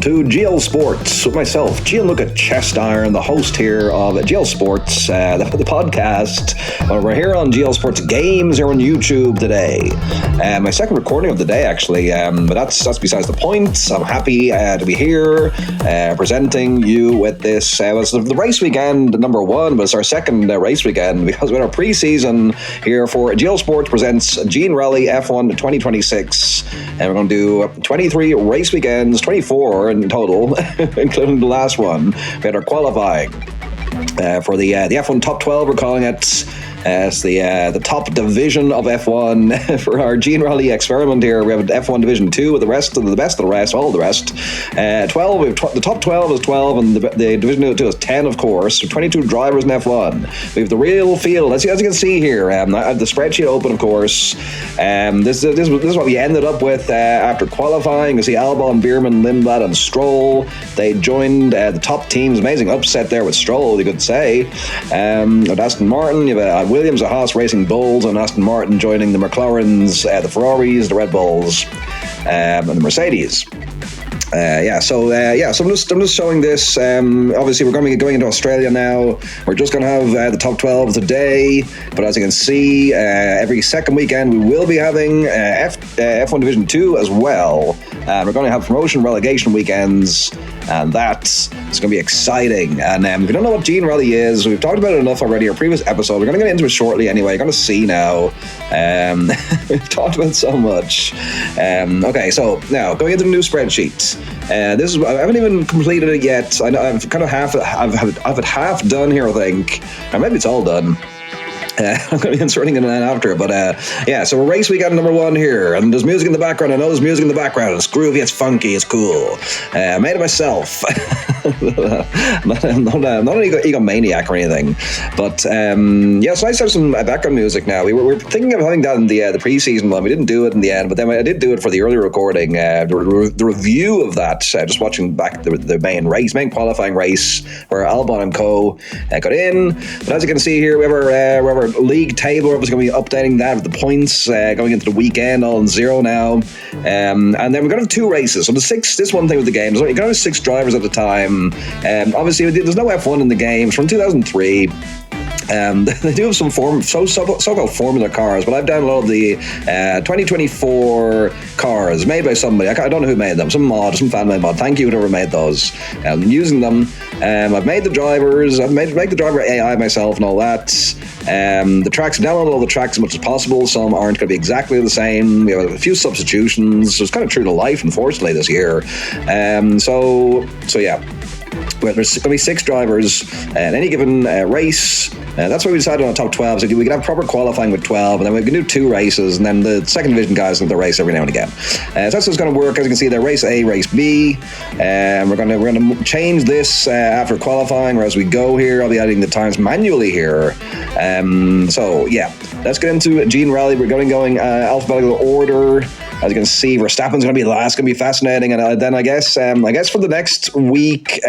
to GL Sports with myself, Gianluca Chestiron, the host here of GL Sports, the podcast. We're here on GL Sports Games here on YouTube today. My second recording of the day, actually, but that's besides the point. I'm happy to be here presenting you with this. It was the race weekend number one, but it's our second race weekend because we had our pre-season here for GL Sports presents Gene Rally F1 2026, and we're going to do 23 race weekends, 24 in total, including the last one. We had our qualifying for the F1 Top 12, we're calling it. It's the top division of F1 for our Gene Rally experiment here. We have F1 Division 2 with the best of the rest, all the rest. 12, we have the top 12 is 12, and the Division 2 is 10, of course. So 22 drivers in F1. We have the real field, as you can see here. I have the spreadsheet open, of course. This is what we ended up with after qualifying. You see Albon, Bierman, Lindblad, and Stroll. They joined the top teams. Amazing upset there with Stroll, you could say. With Aston Martin, you have Williams, the Haas Racing Bulls, and Aston Martin joining the McLarens, the Ferraris, the Red Bulls, and the Mercedes. So I'm just showing this. Obviously, we're going to be going into Australia now. We're just going to have the top 12 today, but as you can see, every second weekend we will be having F1 Division 2 as well. We're going to have promotion relegation weekends, and that's going to be exciting. And if you don't know what Gene Rally is, we've talked about it enough already in our previous episode. We're going to get into it shortly anyway. You're going to see now. We've talked about it so much. Okay, so now going into the new spreadsheet. I haven't even completed it yet. I've kind of have it half done here, I think. Or maybe it's all done. I'm going to be inserting it in after, but so we're race weekend number one here, and there's music in the background. I know there's music in the background. It's groovy, it's funky, it's cool. I made it myself. I'm not an egomaniac or anything, but so nice to have some background music now. We were thinking of having that in the pre-season one. We didn't do it in the end, but then I did do it for the early recording. The review of that, just watching back the main qualifying race where Albon and Co. Got in. But as you can see here, we have our league table. We're obviously going to be updating that with the points going into the weekend, all in zero now. And then we're going to have two races. So this one thing with the game, you're going to have 6 drivers at a time. Obviously, there's no F1 in the game. It's from 2003. They do have some so-called formula cars, but I've downloaded the 2024 cars made by somebody. I don't know who made them. Some fan-made mod. Thank you, whoever made those. I'm using them. I've made the drivers. I've made the driver AI myself and all that. The tracks, I've downloaded all the tracks as much as possible. Some aren't going to be exactly the same. We have a few substitutions. So it's kind of true to life, unfortunately, this year. So yeah. Well, there's going to be 6 drivers in any given race. That's why we decided on top 12. So we can have proper qualifying with 12, and then we can do 2 races, and then the second division guys will race every now and again. So that's what's going to work. As you can see, they're race A, race B. We're going to change this after qualifying, or as we go here. I'll be adding the times manually here. So yeah, let's get into Gene Rally. We're going alphabetical order. As you can see, Verstappen's going to be last. Going to be fascinating. And then I guess for the next week,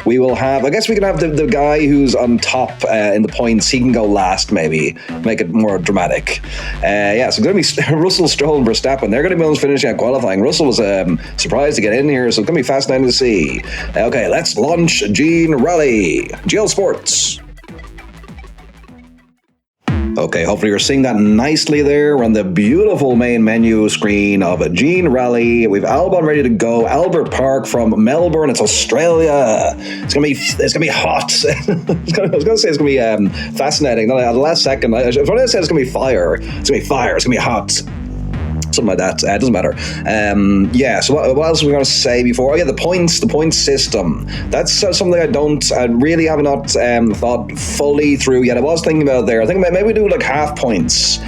we will have. I guess we can have the guy who's on top in the points. He can go last, maybe make it more dramatic. So it's going to be Russell, Stroll, and Verstappen. They're going to be the ones finishing out qualifying. Russell was surprised to get in here, so it's going to be fascinating to see. Okay, let's launch Gene Rally. GL Sports. Okay, hopefully you're seeing that nicely there. We're on the beautiful main menu screen of a Gene Rally. We've Albon ready to go. Albert Park from Melbourne. It's Australia. It's gonna be hot. I was gonna say it's gonna be fascinating. At the last second, if I said it's gonna be fire, it's gonna be fire. It's gonna be hot. Something like that. It doesn't matter. So what else are we going to say before? Oh yeah, the points system. That's something I really have not thought fully through yet. I was thinking about it there. I think maybe we do like half points,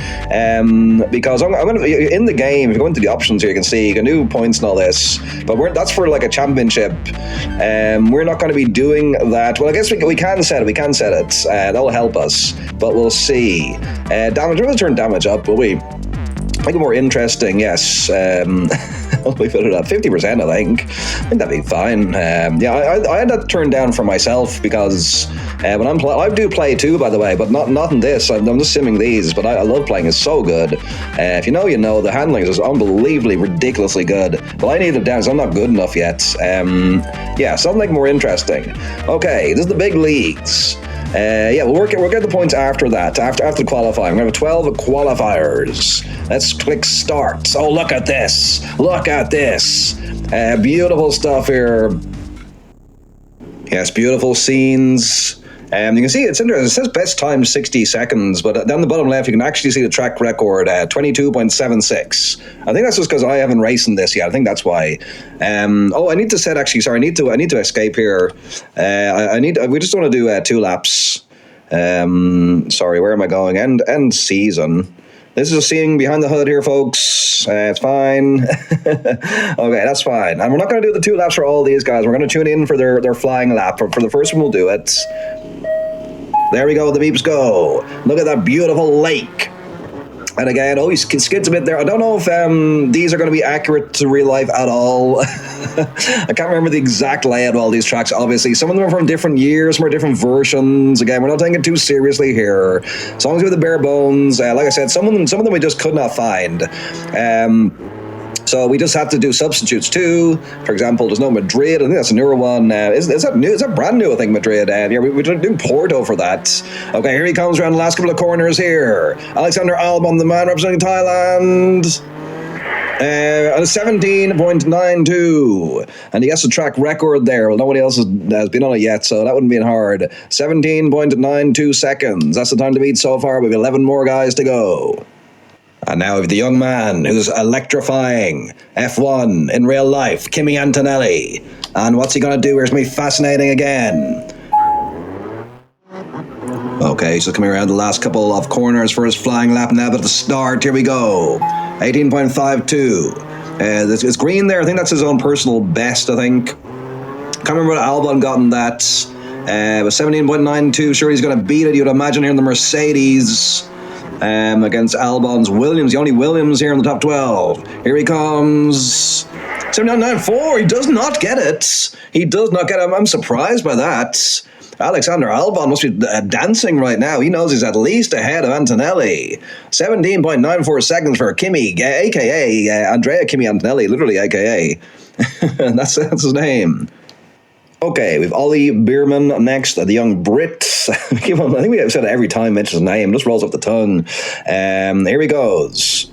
because I'm going to in the game. If you go into the options here, you can see you can do points and all this. But that's for like a championship. We're not going to be doing that. Well, I guess we can set it. We can set it. That'll help us. But we'll see. Damage. We're going to turn damage up, will we? Make it more interesting, yes. We put it at 50%, I think. I think that'd be fine. I had that turned down for myself because When I do play too, by the way, but not in this. I'm just simming these, but I love playing. It's so good. If you know, you know. The handling is unbelievably, ridiculously good. But I need it down, so I'm not good enough yet. Something more interesting. Okay, this is the big leagues. We'll get the points after that, after the qualifying. We're going to have 12 qualifiers. Let's click start. Oh, look at this. Look at this. Beautiful stuff here. Yes, beautiful scenes. You can see it's interesting. It says best time 60 seconds, but down the bottom left, you can actually see the track record, 22.76. I think that's just because I haven't raced in this yet. I think that's why. I need to set actually. Sorry, I need to escape here. We just want to do 2 laps. Sorry, where am I going? End season. This is a seeing behind the hood here, folks. It's fine. Okay, that's fine. And we're not going to do the 2 laps for all these guys. We're going to tune in for their flying lap. For the first one, we'll do it. There we go. The beeps go. Look at that beautiful lake. And again, he skids a bit there. I don't know if these are going to be accurate to real life at all. I can't remember the exact layout of all these tracks, obviously. Some of them are from different years, some are different versions. Again, we're not taking it too seriously here. As long as we have the bare bones. Like I said, some of them we just could not find. So we just have to do substitutes too. For example, there's no Madrid. I think that's a newer one. Is that new? Is that brand new? I think Madrid. We're doing Porto for that. Okay, here he comes around the last couple of corners here. Alexander Albon, the man representing Thailand. On a 17.92, and he has a track record there. Well, nobody else has been on it yet, so that wouldn't be hard. 17.92 seconds. That's the time to beat so far. We have 11 more guys to go. And now we have the young man who's electrifying F1 in real life, Kimi Antonelli. And what's he going to do here is going to be fascinating again. Okay, he's just coming around the last couple of corners for his flying lap now, but at the start, here we go. 18.52. It's green there. I think that's his own personal best, I think. Can't remember what Albon got in that. But 17.92, sure he's going to beat it, you'd imagine, here in the Mercedes. Against Albon's Williams, the only Williams here in the top 12. Here he comes. 79.94. He does not get it. He does not get it. I'm surprised by that. Alexander Albon must be dancing right now. He knows he's at least ahead of Antonelli. 17.94 seconds for Kimi, a.k.a. Andrea Kimi Antonelli, literally a.k.a. that's his name. Okay, we've Ollie Bierman next, the young Brit. I think we have said it every time, mentions his name, just rolls off the tongue. Here he goes.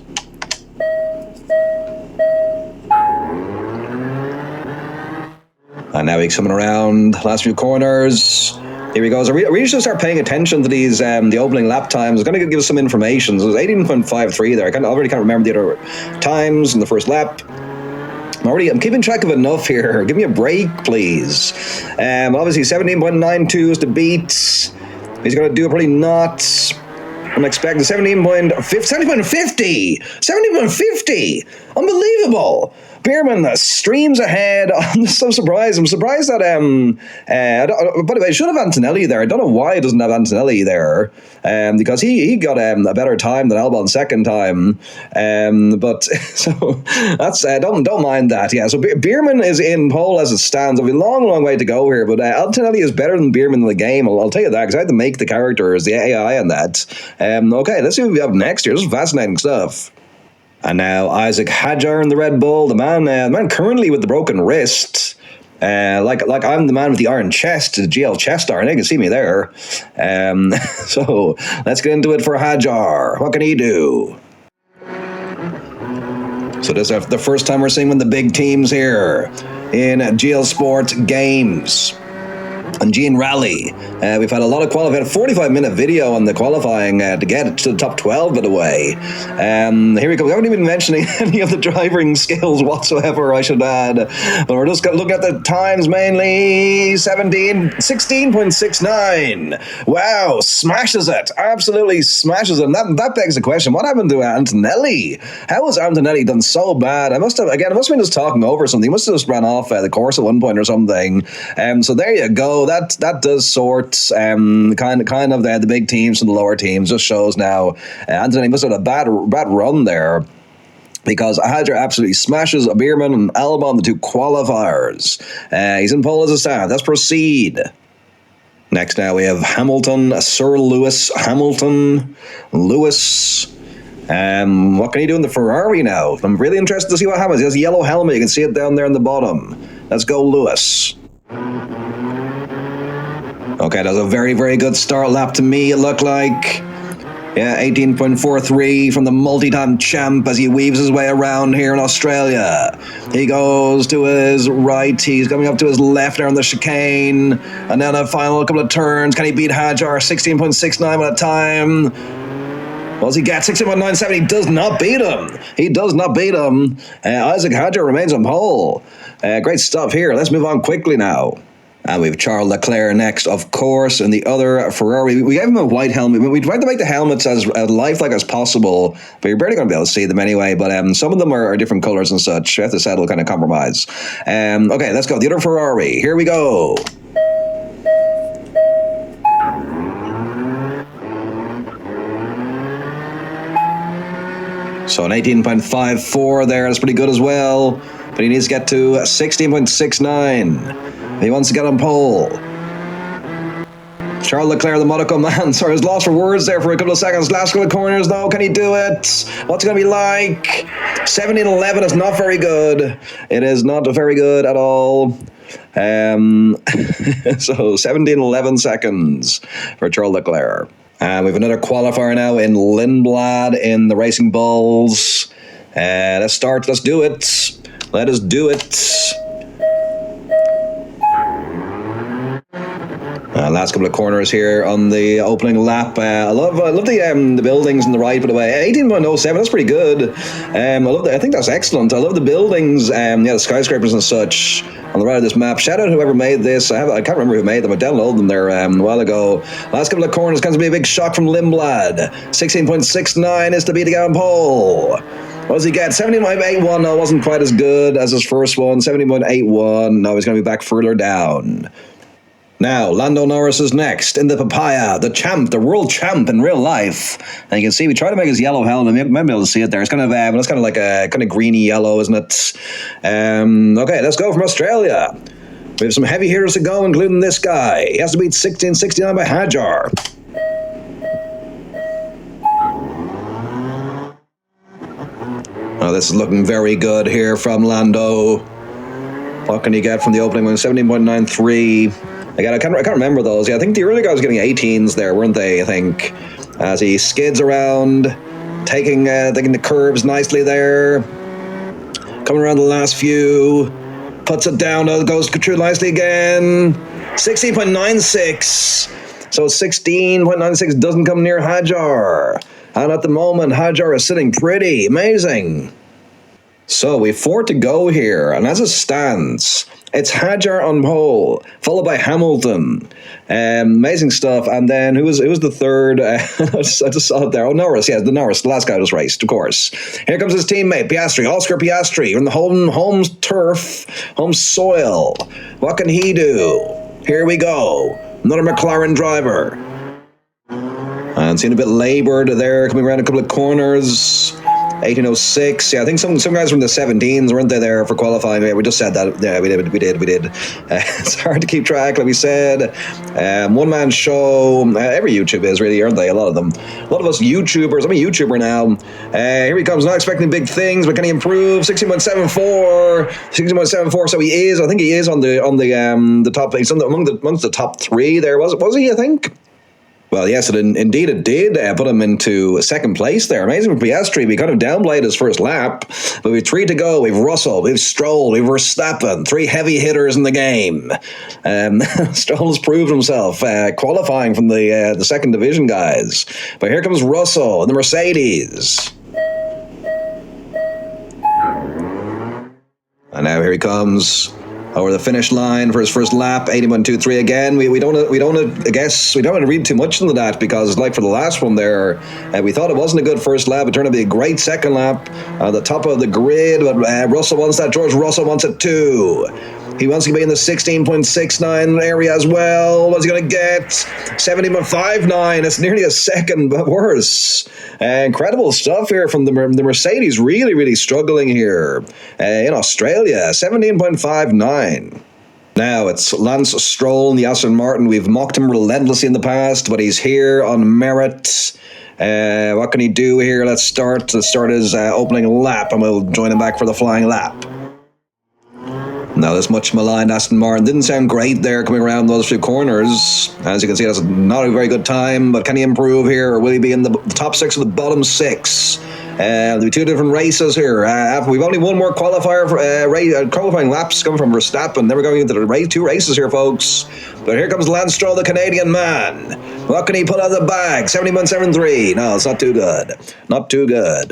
And now he's coming around last few corners. Here he goes. I really should start paying attention to these, the opening lap times. It's going to give us some information. So it was 18.53 there. I already can't remember the other times in the first lap. I'm keeping track of enough here. Give me a break, please. Obviously, 17.92 is to beat. He's going to do it, probably not. I'm expecting 70.50. 70.50. Unbelievable. Bierman streams ahead. I'm so surprised. I'm surprised that, by the way, I should have Antonelli there. I don't know why it doesn't have Antonelli there, because he got a better time than Albon second time. But so that's, don't mind that. Yeah, so Bierman is in pole as it stands. There'll be a long, long way to go here, but Antonelli is better than Bierman in the game. I'll tell you that, because I had to make the characters, the AI on that. Okay, let's see what we have next here. This is fascinating stuff. And now Isaac Hadjar in the Red Bull, the man currently with the broken wrist. Like I'm the man with the iron chest, the GL chest iron. You can see me there. So let's get into it for Hadjar. What can he do? So this is the first time we're seeing one of the big teams here in GL Sport Games. And Gene Rally. We've had a lot of qualifying. A 45-minute video on the qualifying to get it to the top 12, by the way. Here we go. We haven't even mentioning any of the driving skills whatsoever, I should add. But we're just going to look at the times mainly. 16.69. Wow, smashes it. Absolutely smashes it. And that begs the question, what happened to Antonelli? How has Antonelli done so bad? I must have been just talking over something. He must have just ran off the course at one point or something. So there you go. That does sort kind of the big teams from the lower teams. Just shows now Anthony must have had a bad run there, because Hadjar absolutely smashes Bierman and Albon, the two qualifiers. He's in pole as a start. Let's proceed. Next now we have Hamilton, Sir Lewis Hamilton. Lewis. What can he do in the Ferrari now? I'm really interested to see what happens. He has a yellow helmet. You can see it down there in the bottom. Let's go, Lewis. Okay, that was a very, very good start lap to me, it looked like. Yeah, 18.43 from the multi-time champ as he weaves his way around here in Australia. He goes to his right, he's coming up to his left there on the chicane. And then a final couple of turns. Can he beat Hajar? 16.69 at a time. What does he get? 16.97. He does not beat him. He does not beat him. Isaac Hajar remains on pole. Great stuff here. Let's move on quickly now. And we have Charles Leclerc next, of course, and the other Ferrari. We gave him a white helmet. We tried to make the helmets as lifelike as possible, but you're barely going to be able to see them anyway. But some of them are different colors and such. You have to settle kind of compromise. Okay, let's go. The other Ferrari. Here we go. So an 18.54 there. That's pretty good as well. But he needs to get to 16.69. He wants to get on pole. Charles Leclerc, the Monaco man. Sorry, I was lost for words there for a couple of seconds. Last couple of corners, though. Can he do it? What's it going to be like? 17.11 is not very good. It is not very good at all. So 17.11 seconds for Charles Leclerc. We have another qualifier now in Lindblad in the Racing Bulls. Let's start. Let's do it. Let us do it. Last couple of corners here on the opening lap. I love the buildings on the right, by the way. 18.07, that's pretty good. I think that's excellent. I love the buildings, the skyscrapers and such on the right of this map. Shout out whoever made this. I can't remember who made them. I downloaded them there a while ago. Last couple of corners comes to be a big shock from Lindblad. 16.69 is to beat the Gallon pole. What does he get? 17.81. No, it wasn't quite as good as his first one. 17.81. No, he's going to be back further down. Now, Lando Norris is next in the Papaya, the champ, the world champ in real life. And you can see we try to make his yellow helmet. You might be able to see it there. It's kind of like a kind of greeny yellow, isn't it? Okay, let's go from Australia. We have some heavy hitters to go, including this guy. He has to beat 16.69 by Hajar. Oh, this is looking very good here from Lando. What can you get from the opening one? 17.93. Again, I can't remember those. Yeah, I think the early guy was getting 18s there, weren't they? I think as he skids around, taking the curves nicely there, coming around the last few, puts it down, goes through nicely again. 16.96. So 16.96 doesn't come near Hajar, and at the moment Hajar is sitting pretty. Amazing. So we have 4 to go here, and as it stands, it's Hajar on pole, followed by Hamilton. Amazing stuff. And then who was the third? I just saw it there. Oh, Norris. Yeah, the last guy was raced, of course. Here comes his teammate, Piastri, Oscar Piastri, on the home turf, home soil. What can he do? Here we go. Another McLaren driver. And seen a bit labored there, coming around a couple of corners. 18.06. Yeah, I think some guys from the 17s, weren't they, there for qualifying? Yeah, we just said that. Yeah, we did. It's hard to keep track, like we said. One-man show. Every YouTube is, really, aren't they? A lot of them. A lot of us YouTubers. I'm a YouTuber now. Here he comes. Not expecting big things, but can he improve? 16.74. 16.74. So he is. I think he is on the top. He's amongst the top 3 there. Was he? I think. Well, yes, indeed it did put him into second place there. Amazing for Piastri. We kind of downplayed his first lap, but we've 3 to go. We've Russell, we've Stroll, we've Verstappen, 3 heavy hitters in the game. Stroll has proved himself, qualifying from the second division guys. But here comes Russell and the Mercedes. And now here he comes over the finish line for his first lap, 81.23 again. We don't want to read too much into that, because like for the last one there, we thought it wasn't a good first lap. It turned out to be a great second lap on the top of the grid, but Russell wants that. George Russell wants it too. He wants to be in the 16.69 area as well. What's he going to get? 17.59. It's nearly a second, but worse. Incredible stuff here from the Mercedes. Really, really struggling here in Australia. 17.59. Now it's Lance Stroll in the Aston Martin. We've mocked him relentlessly in the past, but he's here on merit. What can he do here? Let's start his opening lap, and we'll join him back for the flying lap. Now, this much maligned Aston Martin didn't sound great there coming around those few corners. As you can see, that's not a very good time, but can he improve here, or will he be in the top 6 or the bottom 6? There'll be 2 different races here. We've only one more qualifying laps coming from Verstappen. Then we're going into the 2 races here, folks. But here comes Lance Stroll, the Canadian man. What can he put out of the bag? 71.73. No, it's not too good. Not too good.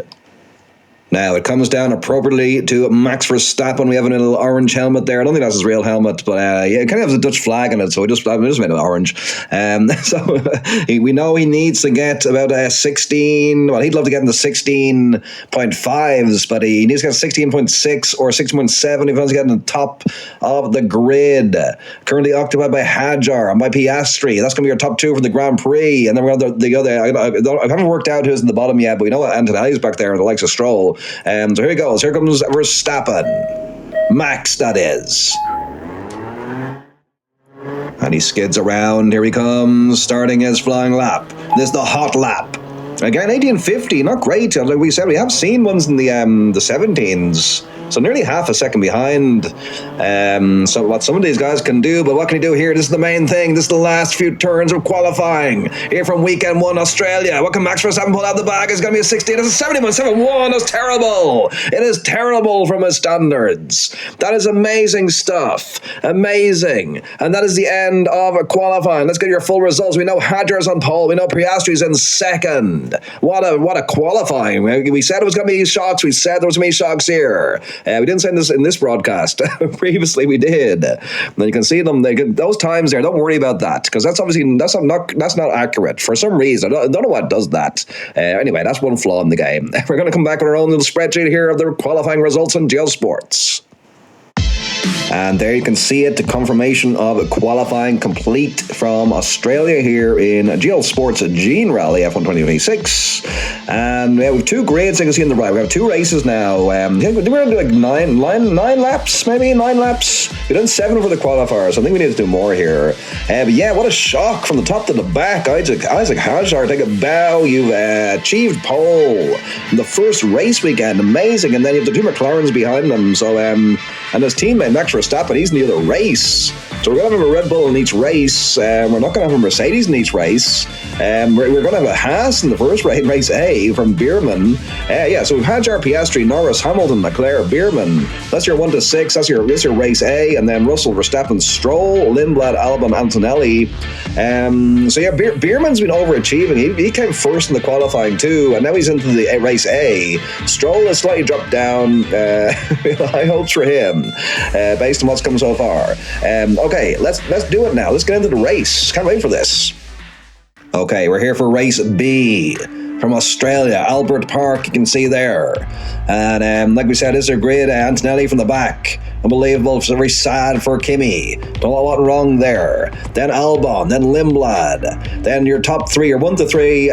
Now, it comes down appropriately to Max Verstappen. We have a little orange helmet there. I don't think that's his real helmet, but yeah, it kind of has a Dutch flag in it, so I just made it orange. So we know he needs to get about 16. Well, he'd love to get in the 16.5s, but he needs to get 16.6 or 16.7 if he wants to get in the top of the grid. Currently occupied by Hajar and by Piastri. That's going to be our top 2 for the Grand Prix. And then we're going to the other. I haven't worked out who's in the bottom yet, but we know Antonelli's back there, the likes of Stroll. So here he goes. Here comes Verstappen. Max, that is. And he skids around. Here he comes, starting his flying lap. This is the hot lap. Again, 18.50, not great. Like we said, we have seen ones in the 17s. So nearly half a second behind. So what some of these guys can do, but what can he do here? This is the main thing. This is the last few turns of qualifying. Here from weekend 1, Australia. What can Max Verstappen pull out the bag? It's going to be a 16. It's a 71.71. That's terrible. It is terrible from his standards. That is amazing stuff. Amazing. And that is the end of qualifying. Let's get your full results. We know Hajar's on pole. We know Piastri's in second. What a qualifying. We said it was going to be shocks. We said there was going to be shocks here. We didn't say this in this broadcast. Previously, we did. And you can see them. Those times there. Don't worry about that, because that's not accurate for some reason. I don't know what does that. Anyway, that's one flaw in the game. We're going to come back with our own little spreadsheet here of the qualifying results in GL Sports. And there you can see it, the confirmation of qualifying complete from Australia here in GL Sports Gene Rally F1 2026. And we have 2 grades you can see on the right. We have 2 races now. We're going to do like 9 laps, maybe 9 laps. We've done 7 for the qualifiers, so I think we need to do more here. But yeah, what a shock from the top to the back. Isaac Hajar, take a bow. You've achieved pole in the first race weekend. Amazing. And then you have the 2 McLarens behind them. So, and his teammate Max Verstappen, he's in the other race. So we're going to have a Red Bull in each race. We're not going to have a Mercedes in each race. We're going to have a Haas in the first race A from Bierman. So we've Hajar, Piastri, Norris, Hamilton, Leclerc, Bierman. That's your 1 to 6. That's your race A. And then Russell, Verstappen, Stroll, Lindblad, Albon, Antonelli. Bierman's been overachieving. He came first in the qualifying too, and now he's into the race A. Stroll has slightly dropped down. High hopes for him, based on what's come so far. Okay, let's do it now. Let's get into the race. Can't wait for this. Okay, we're here for race B from Australia, Albert Park, you can see there. And like we said, this is our grid. Antonelli from the back. Unbelievable. It's very sad for Kimi. Don't know what wrong there. Then Albon, then Lindblad. Then your top 3, your 1 to 3.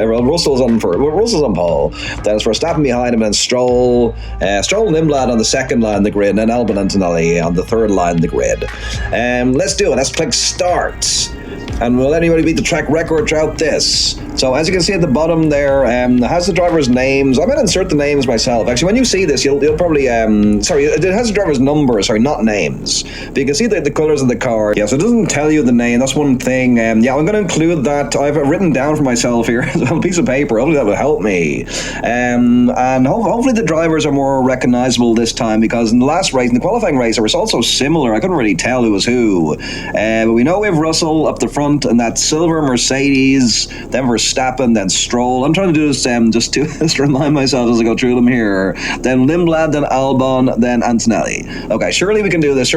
Russell's on pole. Then it's Verstappen behind him, and Stroll and Lindblad on the second line of the grid, and then Albon Antonelli on the third line of the grid. Let's do it. Let's click start. And will anybody beat the track record throughout this? So as you can see at the bottom there, it has the drivers' names. I'm going to insert the names myself. Actually, when you see this, you'll probably, it has the driver's numbers, not names. But you can see the colours of the car. Yeah, so it doesn't tell you the name. That's one thing. I'm going to include that. I've written down for myself here on a piece of paper. Hopefully that will help me. And hopefully the drivers are more recognisable this time, because in the last race, in the qualifying race, it was also similar. I couldn't really tell who was who. But we know we have Russell up the front, and that silver Mercedes, then Verstappen, then Stroll. I'm trying to do this just to remind myself as I go through them here. Then Lindblad, then Albon, then Antonelli. Okay, surely we can do this.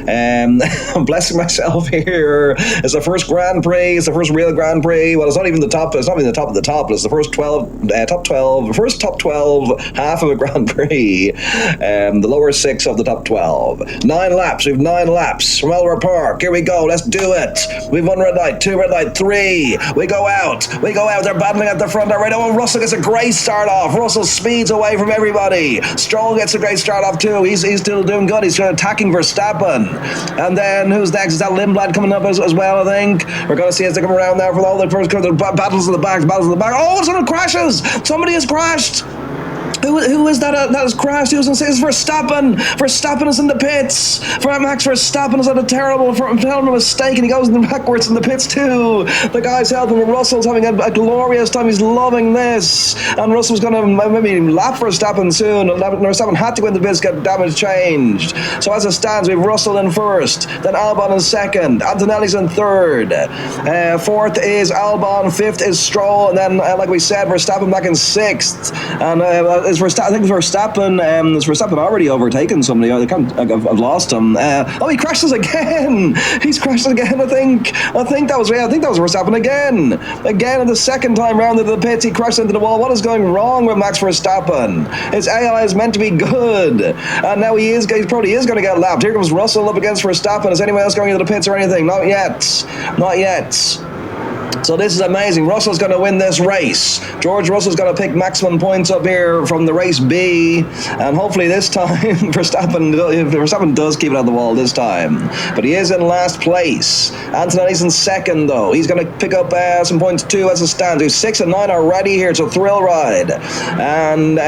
I'm blessing myself here. It's the first Grand Prix. It's the first real Grand Prix. Well, it's not even the top. It's not even the top of the top. It's the first top 12, half of a Grand Prix. The lower 6 of the top 12. 9 laps. We have 9 laps from Albert Park. Here we go. Let's do it. it. We've one red light, two red light, three. We go out. They're battling at the front already. Oh, Russell gets a great start off. Russell speeds away from everybody. Stroll gets a great start off too. He's still doing good. He's attacking Verstappen. And then who's next? Is that Lindblad coming up as well, I think? We're going to see as they come around now for all the first battles of the back. Oh, someone crashes. Somebody has crashed. Who is that? That has crashed. He was going to say it's Verstappen. Verstappen is in the pits. Max Verstappen has had a terrible mistake, and he goes backwards in the pits too. The guy's helping him. Russell's having a glorious time. He's loving this. And Russell's going to maybe lap Verstappen soon. Verstappen had to win the pits, get damage changed. So as it stands, we have Russell in first, then Albon in second, Antonelli's in third. Fourth is Albon, fifth is Stroll, and then, like we said, Verstappen back in sixth. And I think Verstappen already overtaken somebody. I've lost him. He crashes again. He's crashed again. I think that was Verstappen again. Again, the second time round into the pits, he crashed into the wall. What is going wrong with Max Verstappen? His AI is meant to be good, and now he probably is going to get lapped. Here comes Russell up against Verstappen. Is anyone else going into the pits or anything? Not yet. So this is amazing. Russell's going to win this race. George Russell's going to pick maximum points up here from the race B, and hopefully this time Verstappen does keep it on the wall this time. But he is in last place. Antonelli's in second though. He's going to pick up some points too as it stands. He's 6 and 9 already here. It's a thrill ride. And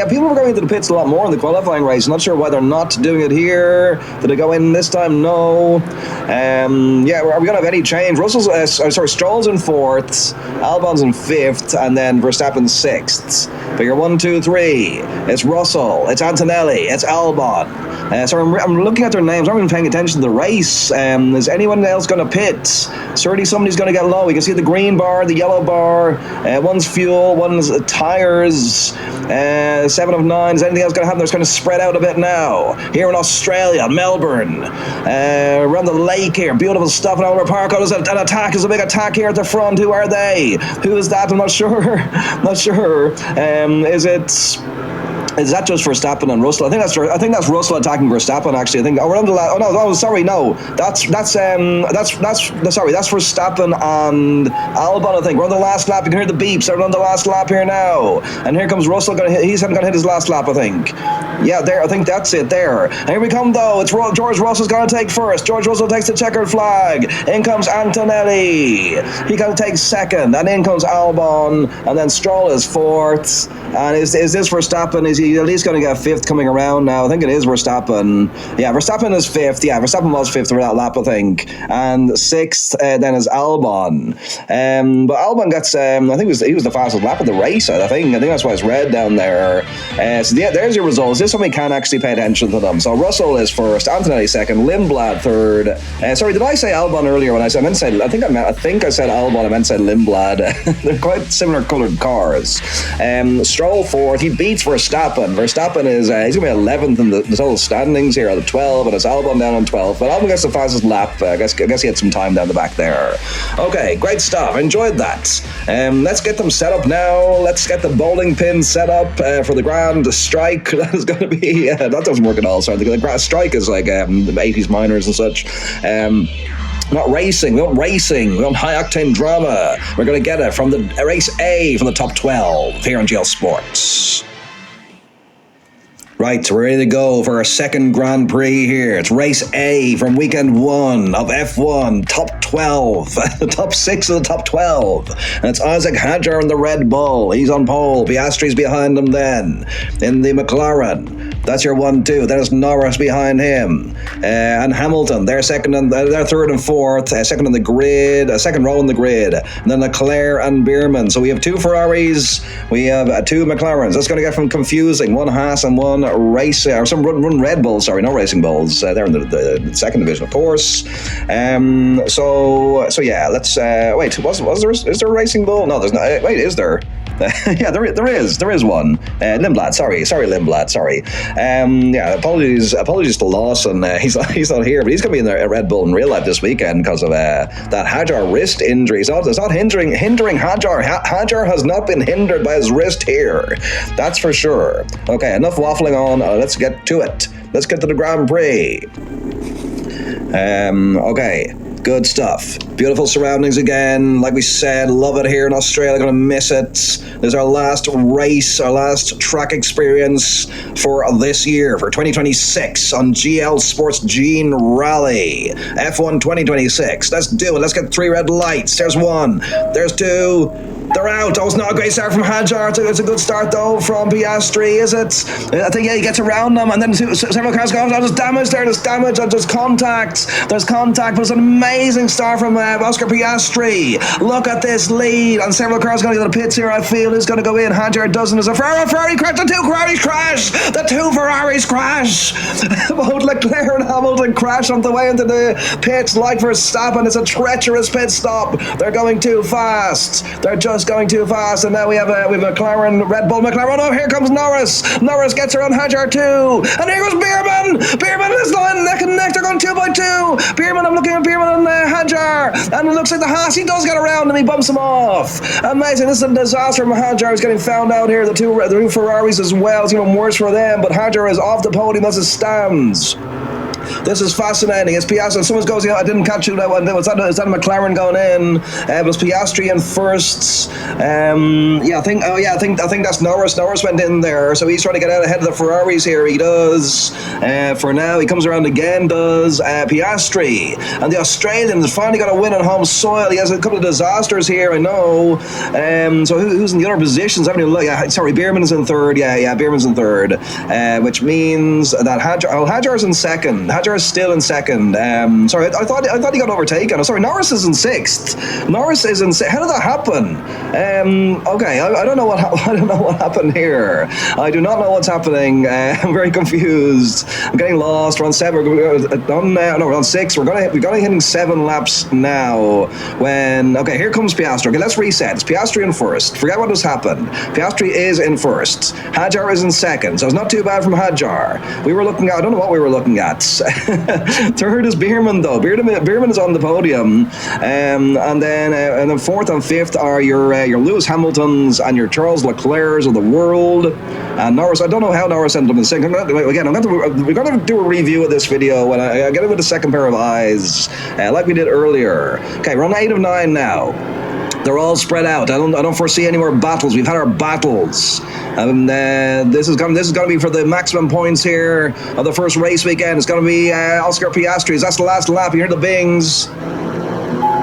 people were going into the pits a lot more in the qualifying race. Not sure why they're not doing it here. Did they go in this time? No. Are we going to have any change? Stroll's in fourth, Albon's in fifth, and then Verstappen's sixth. But you're 1, 2, 3. It's Russell, it's Antonelli, it's Albon. I'm looking at their names. I'm not even paying attention to the race. Is anyone else going to pit? Certainly somebody's going to get low. You can see the green bar, the yellow bar. One's fuel, one's tires. 7 of 9. Is anything else going to happen? It's going to spread out a bit now. Here in Australia, Melbourne, around the lake here. Beautiful stuff in Albert Park. There's an attack. There's a big attack here at the front. Who are they? Who is that? I'm not sure. Is that just Verstappen and Russell? I think that's Russell attacking Verstappen. Actually, I think. That's Verstappen and Albon. I think we're on the last lap. You can hear the beeps. They're on the last lap here now, and here comes Russell. He's going to hit his last lap. I think. Yeah, there. I think that's it. There. And here we come though. It's George Russell's going to take first. George Russell takes the checkered flag. In comes Antonelli. He going to take second, and in comes Albon, and then Stroll is fourth. And is this Verstappen? Is he at least going to get fifth coming around now? I think it is Verstappen. Yeah, Verstappen is fifth. Yeah, Verstappen was fifth for that lap, I think. And sixth then is Albon. But Albon gets, I think he was the fastest lap of the race, I think that's why it's red down there. There's your results. This one we can actually pay attention to them. So Russell is first, Antonelli second, Lindblad third. Sorry, did I say Albon earlier when I said, I said Albon, I meant to say Lindblad. They're quite similar coloured cars. Stroll fourth. He beats Verstappen. Verstappen is he's going to be 11th in the total standings here at 12, and it's Albon down on 12th. But Albon gets the fastest lap. I guess he had some time down the back there. Okay, great stuff. Enjoyed that. Let's get them set up now. Let's get the bowling pin set up for the Grand Strike. That is going to be that doesn't work at all. Sorry, the Grand Strike is like the 80s minors and such. Not racing. We want racing. We want high-octane drama. We're going to get it from the race A from the top 12 here on GL Sports. Right, we're ready to go for our second Grand Prix here. It's race A from weekend 1 of F1, top 12, the top 6 of the top 12. And it's Isaac Hadjar in the Red Bull. He's on pole. Piastri's behind him then. In the McLaren. That's your 1-2. There's Norris behind him. And Hamilton, they're third and fourth, second on the grid, second row on the grid. And then Leclerc and Bierman. So we have 2 Ferraris, we have 2 McLarens. That's going to get from confusing. 1 Haas and 1 race, or some run Red Bulls, sorry, no Racing Bulls. They're in the second division, of course. So yeah, let's, wait, is there a Racing Bull? No, there's not. Wait, is there? Yeah, there is one. Lindblad, sorry, Lindblad, sorry. Apologies to Lawson. He's not here, but he's going to be in the Red Bull in real life this weekend because of that Hadjar wrist injury. So it's not hindering Hadjar. Hadjar has not been hindered by his wrist here. That's for sure. Okay, enough waffling on. Let's get to it. Let's get to the Grand Prix. Okay. Good stuff. Beautiful surroundings again. Like we said, love it here in Australia. Gonna miss it. This is our last race, our last track experience for this year, for 2026 on GL Sports Gene Rally. F1 2026. Let's do it. Let's get 3 red lights. There's 1. There's 2. They're out. Oh, it's not a great start from Hadjar. It's a good start, though, from Piastri, is it? I think, yeah, he gets around them, and then several cars go, there's damage there, there's damage, there's contact. There's contact, but it's an amazing start from Oscar Piastri. Look at this lead, and several cars going to go to the pits here, I feel, is going to go in. Hadjar doesn't. There's a Ferrari crash. The 2 Ferraris crash. The 2 Ferraris crash. Both Leclerc and Hamilton crash on the way into the pits like Verstappen. It's a treacherous pit stop. They're going too fast. They're just going too fast, and now we have a McLaren, Red Bull McLaren. Oh, here comes Norris. Norris gets around Hadjar too, and here goes Bierman. Bierman is line neck and neck. They're going 2 by 2. Bierman, I'm looking at Bierman and Hadjar, and it looks like the Haas. He does get around and he bumps him off. Amazing. This is a disaster from Hadjar. He's getting found out here. The two Ferraris as well. It's even worse for them. But Hadjar is off the podium as it stands. This is fascinating. It's Piastri. Someone goes, I didn't catch you that one. Is that a McLaren going in? It was Piastri in first. I think that's Norris. Norris went in there, so he's trying to get out ahead of the Ferraris here. He does. For now, he comes around again. Does Piastri, and the Australian has finally got a win on home soil. He has a couple of disasters here, I know. So who's in the other positions? Bierman's in third. Bierman's in third, which means that Hadjar's in second. Hadjar is still in second. I thought he got overtaken. Norris is in sixth. Norris is in sixth. How did that happen? I don't know what happened here. I do not know what's happening. I'm very confused. I'm getting lost. We're on 7. We're on 6. We're gonna hitting 7 laps now. Here comes Piastri. Okay, let's reset. It's Piastri in first. Forget what just happened. Piastri is in first. Hadjar is in second. So it's not too bad from Hadjar. We were looking at. I don't know what we were looking at. Third is Bierman, though. Bierman is on the podium, and then fourth and fifth are your Lewis Hamiltons and your Charles Leclercs of the world. And Norris, I don't know how Norris ended up in second. Again, we're going to do a review of this video when I get it with a second pair of eyes, like we did earlier. Okay, we're on 8 of 9 now. They're all spread out. I don't foresee any more battles. We've had our battles. This is going to be for the maximum points here of the first race weekend. It's going to be Oscar Piastri. That's the last lap. You hear the bings.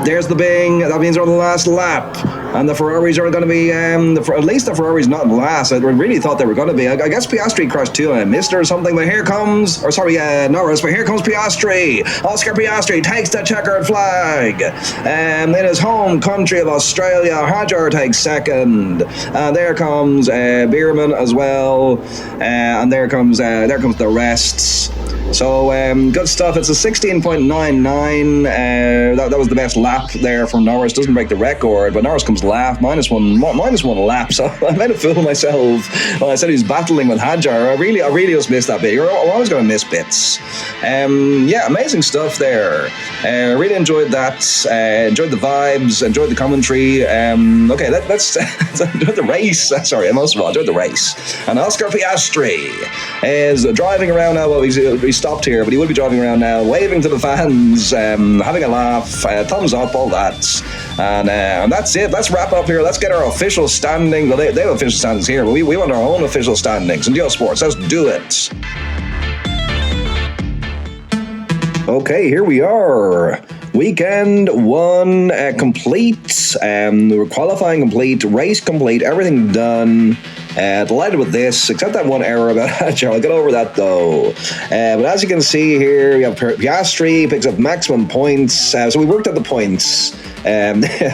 There's the bing. That means we're on the last lap. And the Ferraris are going to be, at least the Ferraris not last. I really thought they were going to be. I guess Piastri crashed too. I missed or something. But here comes, Norris. But here comes Piastri. Oscar Piastri takes the checkered flag. In his home country of Australia, Hadjar takes second. And there comes Bierman as well. And there comes the rest. So good stuff. It's a 16.99. That was the best lap there from Norris. Doesn't break the record, but Norris comes minus one lap. So I made a fool of myself when I said he was battling with Hadjar. I really just missed that bit. You're always going to miss bits. Amazing stuff there. Really enjoyed that. Enjoyed the vibes. Enjoyed the commentary. Let's enjoy the race. Sorry, most of all, enjoyed the race. And Oscar Piastri is driving around now. Well, he stopped here, but he will be driving around now, waving to the fans, having a laugh, thumbs up, all that. And that's it. Let's wrap up here. Let's get our official standings. Well, they have official standings here, but we want our own official standings in GL Sports. Let's do it. Okay, here we are. Weekend 1 complete. We're qualifying complete, race complete, everything done. Delighted with this, except that one error about Hadjar. I'll get over that though. But as you can see here, we have Piastri picks up maximum points. So we worked out the points.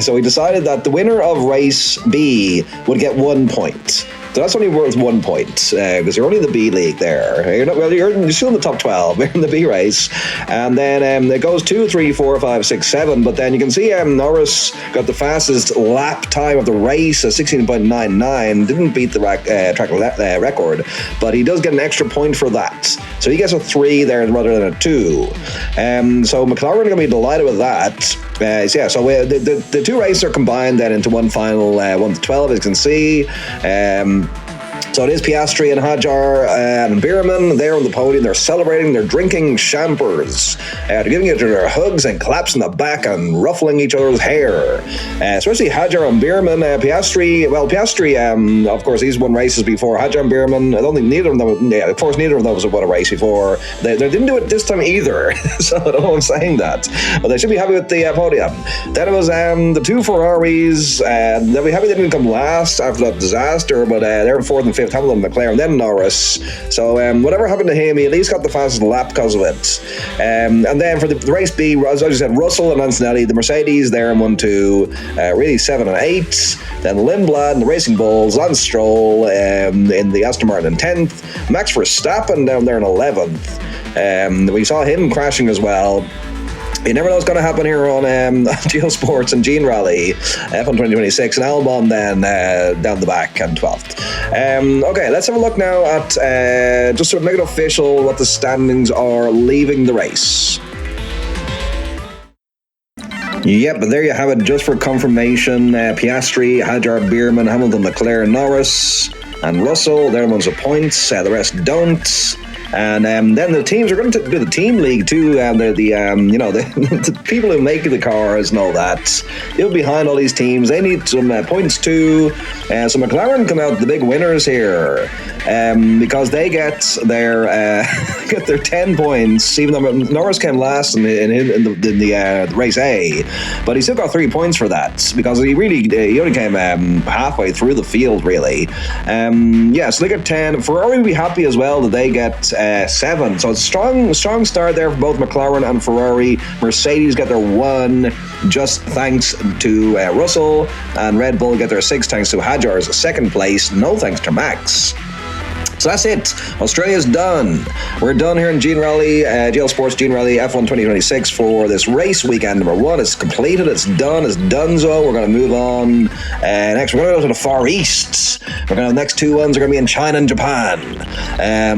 So we decided that the winner of race B would get 1 point. So that's only worth 1 point, because you're only in the B league there. You're still in the top 12. We're in the B race. And then it goes 2, 3, 4, 5, 6, 7. But then you can see Norris got the fastest lap time of the race, 16.99. Didn't beat the track record, but he does get an extra point for that. So he gets a 3 there rather than a 2. So McLaren are going to be delighted with that. So the 2 races are combined then into one final 1 to 12, as you can see. So it is Piastri and Hajar and Bierman. They're on the podium. They're celebrating. They're drinking champers. They're giving each other hugs and claps in the back and ruffling each other's hair. Especially Hajar and Bierman. Piastri, of course, he's won races before. Hajar and Bierman, I don't think neither of them, of course, neither of those have won a race before. They didn't do it this time either. So I don't know I'm saying that. But they should be happy with the podium. Then it was the two Ferraris. They'll be happy they didn't come last after that disaster, but they're in 4th and 5th, Hamilton, McLaren, then Norris. So whatever happened to him, he at least got the fastest lap because of it. And then for the race B, as I just said, Russell and Antonelli, the Mercedes, they're in 1-2, really 7 and 8. Then Lindblad and the Racing Bulls, Lance Stroll in the Aston Martin in 10th. Max Verstappen down there in 11th. We saw him crashing as well. You never know what's going to happen here on GL Sports and Gene Rally, F1 2026, and Albon then down the back and 12th. Okay, let's have a look now at, just to make it official, what the standings are leaving the race. Yep, but there you have it, just for confirmation. Piastri, Hajar, Bierman, Hamilton, McLaren, Norris, and Russell, they're the ones with points. The rest don't. And then the teams are going to do the team league too. They're the people who make the cars and all that. You're behind all these teams. They need some points too. So McLaren come out the big winners here because they get their 10 points. Even though Norris came last in the race A, but he still got 3 points for that because he only came halfway through the field really. So they get 10. Ferrari will be happy as well that they get 7. So it's strong start there for both McLaren and Ferrari. Mercedes get their 1 just thanks to Russell, and Red Bull get their 6 thanks to Hajar's 2nd place. No thanks to Max. So that's it. Australia's done. We're done here in Gene Rally, GL Sports Gene Rally F1 2026 for this race weekend number 1. It's completed. It's done. It's donezo. We're going to move on. Next, we're going to go to the Far East. We're going to have the next 2 ones are going to be in China and Japan.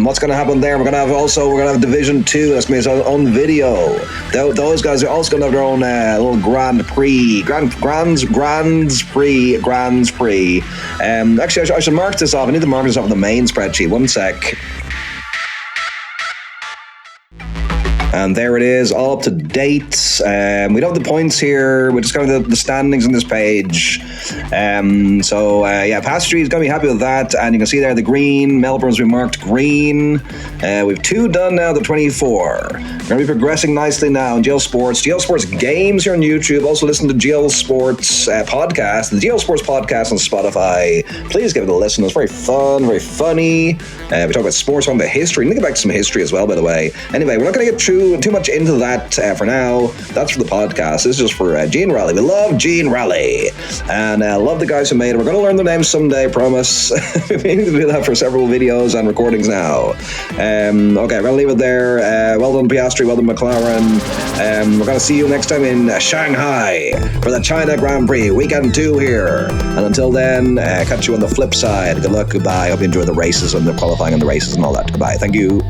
What's going to happen there? We're going to have Division 2. That's going to be its own video. Those guys are also going to have their own little Grand Prix. Grands Prix. Actually, I should mark this off. I need to mark this off on the main spreadsheet. 1 sec. And there it is, all up to date. We don't have the points here. We're just kind of the standings on this page. Piastri is going to be happy with that. And you can see there the green. Melbourne's been marked green. We've 2 done now, the 24. We're going to be progressing nicely now in GL Sports. GL Sports Games here on YouTube. Also listen to GL Sports podcast, the GL Sports podcast on Spotify. Please give it a listen. It's very fun, very funny. We talk about sports, on the history. And we get back to some history as well, by the way. Anyway, we're not going to get too much into that for now. That's for the podcast. This is just for Gene Rally. We love Gene Rally and love the guys who made it. We're going to learn their names someday, I promise. We need to do that for several videos and recordings now. Okay, we're going to leave it there. Well done, Piastri. Well done, McLaren. We're going to see you next time in Shanghai for the China Grand Prix, weekend 2 here. And until then, catch you on the flip side. Good luck, goodbye. Hope you enjoy the races and the qualifying and the races and all that. Goodbye. Thank you.